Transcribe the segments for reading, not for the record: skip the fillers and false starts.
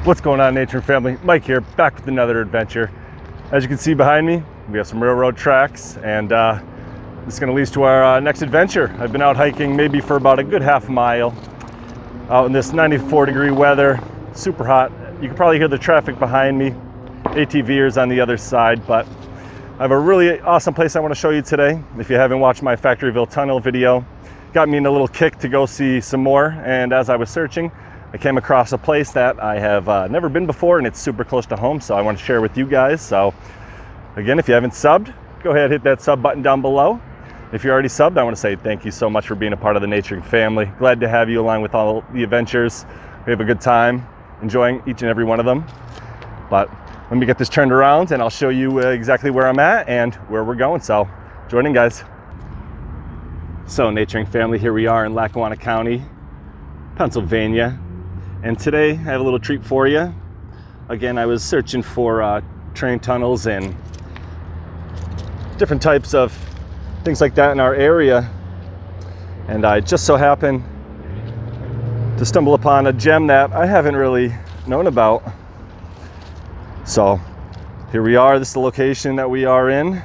What's going on, Nature and Family? Mike here, back with another adventure. As you can see behind me, we have some railroad tracks, and this is going to lead to our next adventure. I've been out hiking maybe for about a good half mile out in this 94-degree weather, super hot. You can probably hear the traffic behind me, ATVers on the other side, but I have a really awesome place I want to show you today. If you haven't watched my Factoryville tunnel video, got me in a little kick to go see some more, and as I was searching, I came across a place that I have never been before, and it's super close to home, so I want to share with you guys. So again, if you haven't subbed, go ahead, hit that sub button down below. If you're already subbed, I want to say thank you so much for being a part of the Nature family. Glad to have you along with all the adventures. We have a good time enjoying each and every one of them. But let me get this turned around and I'll show you exactly where I'm at and where we're going. So join in, guys. So Nature family, here we are in Lackawanna County, Pennsylvania. And today I have a little treat for you. Again, I was searching for train tunnels and different types of things like that in our area. And I just so happened to stumble upon a gem that I haven't really known about. So here we are. This is the location that we are in.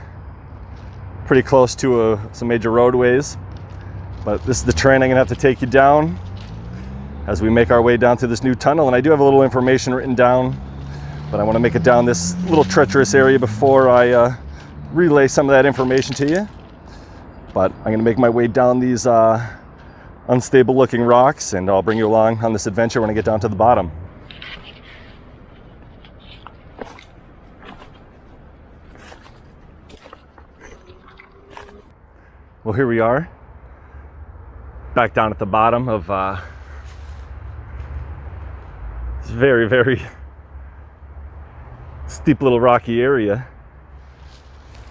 Pretty close to some major roadways. But this is the train I'm gonna have to take you down as we make our way down to this new tunnel. And I do have a little information written down, but I want to make it down this little treacherous area before I relay some of that information to you. But I'm going to make my way down these unstable looking rocks, and I'll bring you along on this adventure when I get down to the bottom. Well, here we are, back down at the bottom of it's very, very steep little rocky area,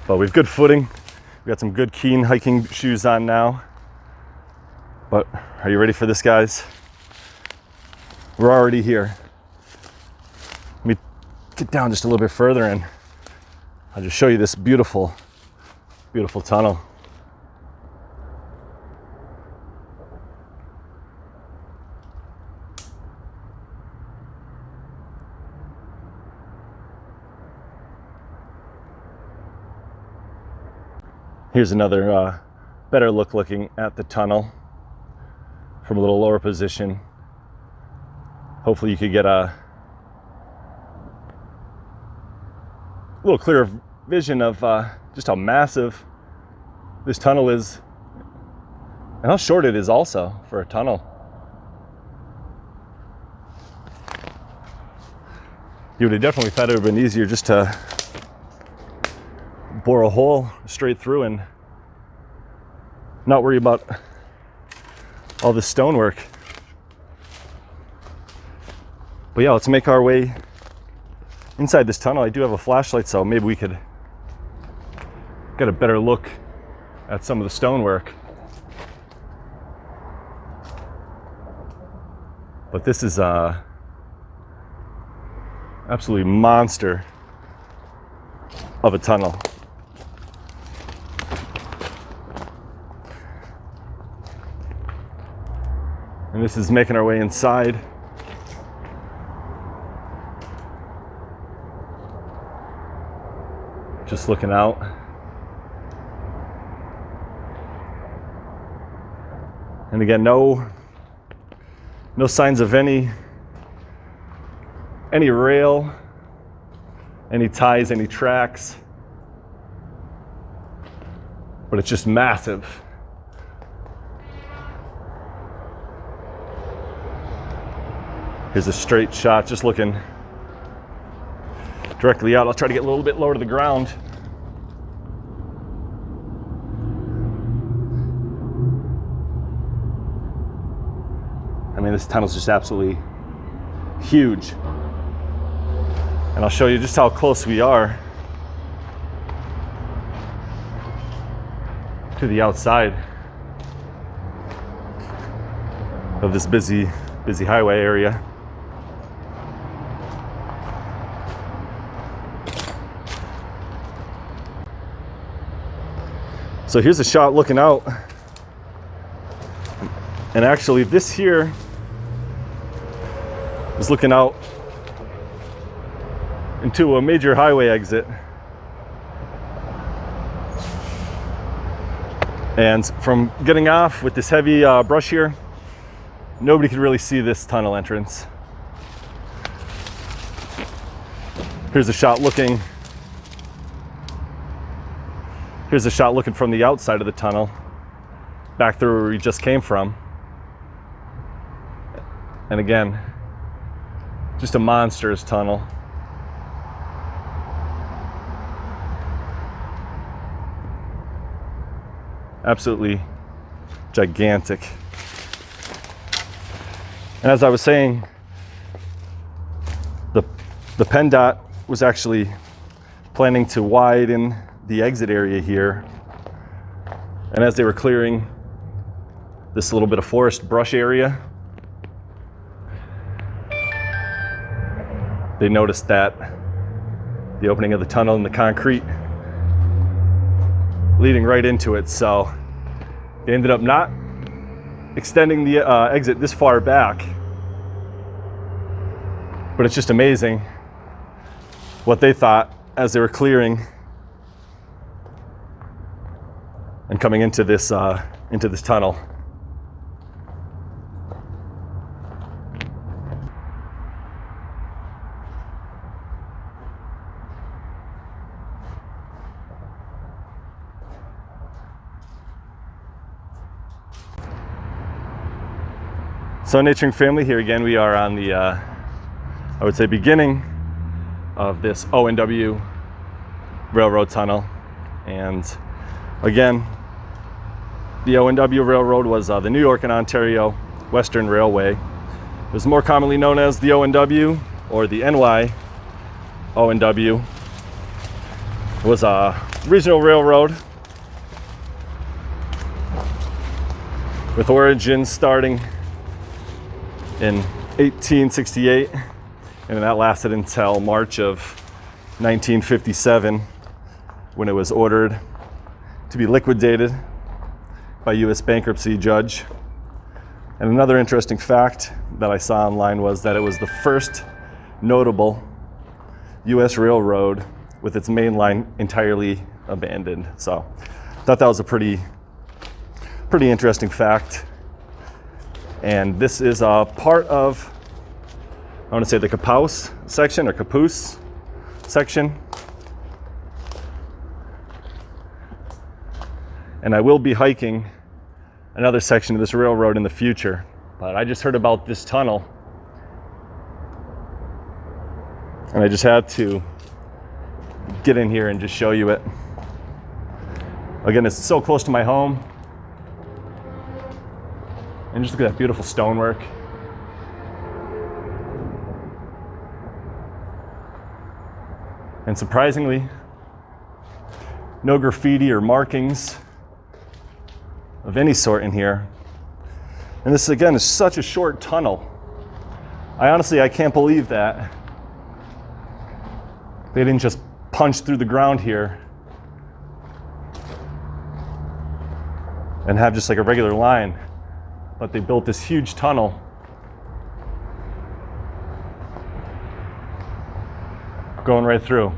but we've good footing. We got some good keen hiking shoes on now. But are you ready for this, guys? We're already here. Let me get down just a little bit further and I'll just show you this beautiful, beautiful tunnel. Here's another better look looking at the tunnel from a little lower position. Hopefully you could get a little clearer vision of just how massive this tunnel is and how short it is also for a tunnel. You would have definitely thought it would have been easier just to bore a hole straight through and not worry about all this stonework. But yeah, let's make our way inside this tunnel. I do have a flashlight, so maybe we could get a better look at some of the stonework. But this is absolutely monster of a tunnel. And this is making our way inside. Just looking out. And again, no signs of any rail, any ties, any tracks. But it's just massive. Here's a straight shot, just looking directly out. I'll try to get a little bit lower to the ground. I mean, this tunnel's just absolutely huge. And I'll show you just how close we are to the outside of this busy highway area. So here's a shot looking out. And actually this here is looking out into a major highway exit. And from getting off with this heavy brush here, nobody could really see this tunnel entrance. Here's a shot looking from the outside of the tunnel, back through where we just came from. And again, just a monstrous tunnel. Absolutely gigantic. And as I was saying, the PennDOT was actually planning to widen the exit area here. And as they were clearing this little bit of forest brush area, they noticed that the opening of the tunnel and the concrete leading right into it. So they ended up not extending the exit this far back. But it's just amazing what they thought as they were clearing and coming into this tunnel. So Naturing Family, here again we are on the, I would say, beginning of this O&W railroad tunnel. And again, the O&W Railroad was the New York and Ontario Western Railway. It was more commonly known as the O&W or the NYO&W. It was a regional railroad with origins starting in 1868, and that lasted until March of 1957, when it was ordered to be liquidated by U.S. bankruptcy judge. And another interesting fact that I saw online was that it was the first notable U.S. railroad with its main line entirely abandoned. So I thought that was a pretty interesting fact. And this is a part of, I want to say, the Capouse section, or Capouse section. And I will be hiking another section of this railroad in the future. But I just heard about this tunnel, and I just had to get in here and just show you it. Again, it's so close to my home. And just look at that beautiful stonework. And surprisingly, no graffiti or markings of any sort in here. And this, again, is such a short tunnel. I can't believe that they didn't just punch through the ground here and have just like a regular line. But they built this huge tunnel going right through.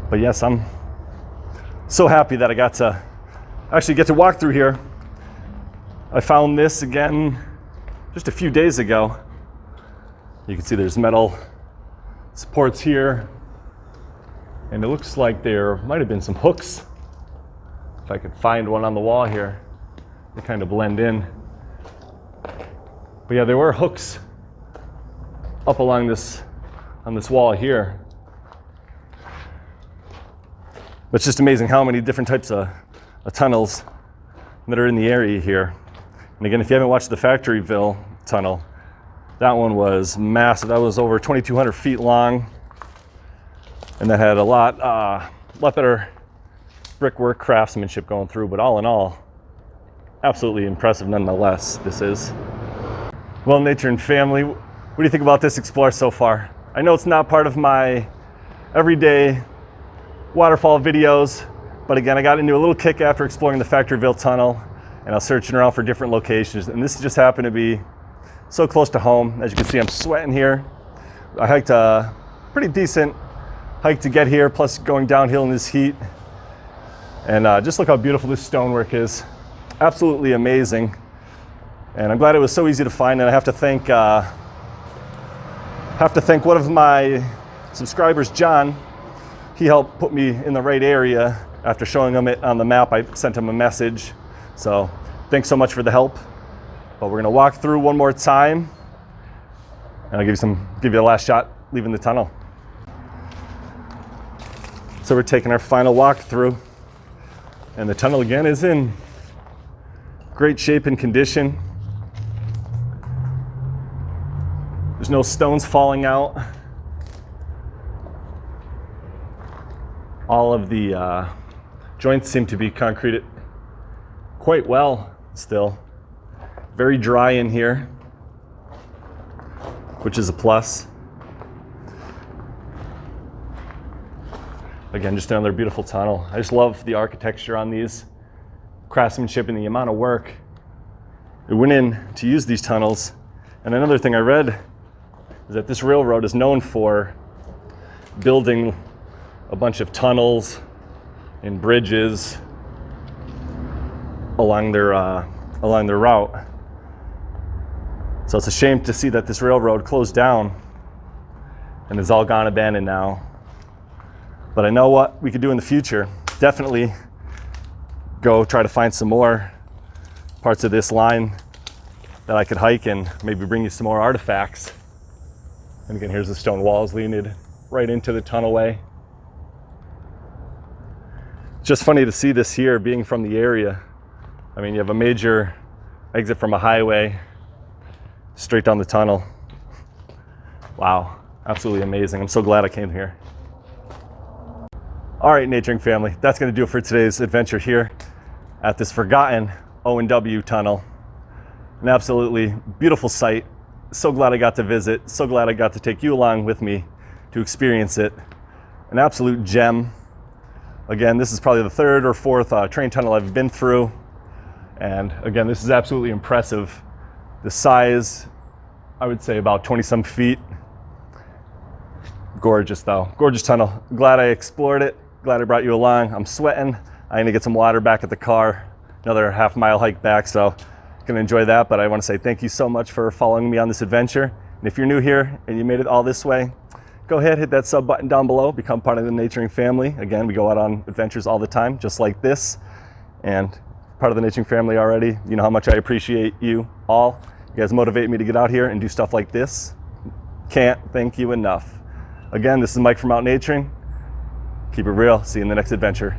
But yes, I'm so happy that I got to actually get to walk through here. I found this again just a few days ago. You can see there's metal supports here. And it looks like there might have been some hooks. If I could find one on the wall here, they kind of blend in. But yeah, there were hooks up along on this wall here. But it's just amazing how many different types of tunnels that are in the area here. And again, if you haven't watched the Factoryville tunnel, that one was massive. That was over 2,200 feet long. And that had a lot better brickwork craftsmanship going through, but all in all, absolutely impressive nonetheless, this is. Well, Nature and Family, what do you think about this explore so far? I know it's not part of my everyday waterfall videos, but again, I got into a little kick after exploring the Factoryville tunnel, and I was searching around for different locations, and this just happened to be So close to home. As you can see, I'm sweating here. I hiked a pretty decent hike to get here, plus going downhill in this heat. And just look how beautiful this stonework is. Absolutely amazing. And I'm glad it was so easy to find. And I have to thank one of my subscribers, John. He helped put me in the right area. After showing him it on the map, I sent him a message. So thanks so much for the help. But we're gonna walk through one more time, and I'll give you a last shot leaving the tunnel. So we're taking our final walk through, and the tunnel again is in great shape and condition. There's no stones falling out. All of the joints seem to be concreted quite well still. Very dry in here, which is a plus. Again, just another beautiful tunnel. I just love the architecture on these, craftsmanship, and the amount of work it went in to use these tunnels. And another thing I read is that this railroad is known for building a bunch of tunnels and bridges along their route. So it's a shame to see that this railroad closed down and is all gone abandoned now. But I know what we could do in the future. Definitely go try to find some more parts of this line that I could hike and maybe bring you some more artifacts. And again, here's the stone walls leading right into the tunnelway. Just funny to see this here, being from the area. I mean, you have a major exit from a highway straight down the tunnel. Wow, absolutely amazing. I'm so glad I came here. All right, Naturing family, that's gonna do it for today's adventure here at this forgotten O&W tunnel. An absolutely beautiful site. So glad I got to visit. So glad I got to take you along with me to experience it. An absolute gem. Again, this is probably the third or fourth train tunnel I've been through. And again, this is absolutely impressive. The size, I would say about 20 some feet. Gorgeous though, gorgeous tunnel. Glad I explored it. Glad I brought you along. I'm sweating. I need to get some water back at the car. Another half-mile hike back, so gonna enjoy that. But I want to say thank you so much for following me on this adventure. And if you're new here and you made it all this way, go ahead, hit that sub button down below, become part of the Naturing family. Again, we go out on adventures all the time, just like this. And part of the Naturing family already, you know how much I appreciate you all. You guys motivate me to get out here and do stuff like this. Can't thank you enough. Again, this is Mike from Out Naturing. Keep it real. See you in the next adventure.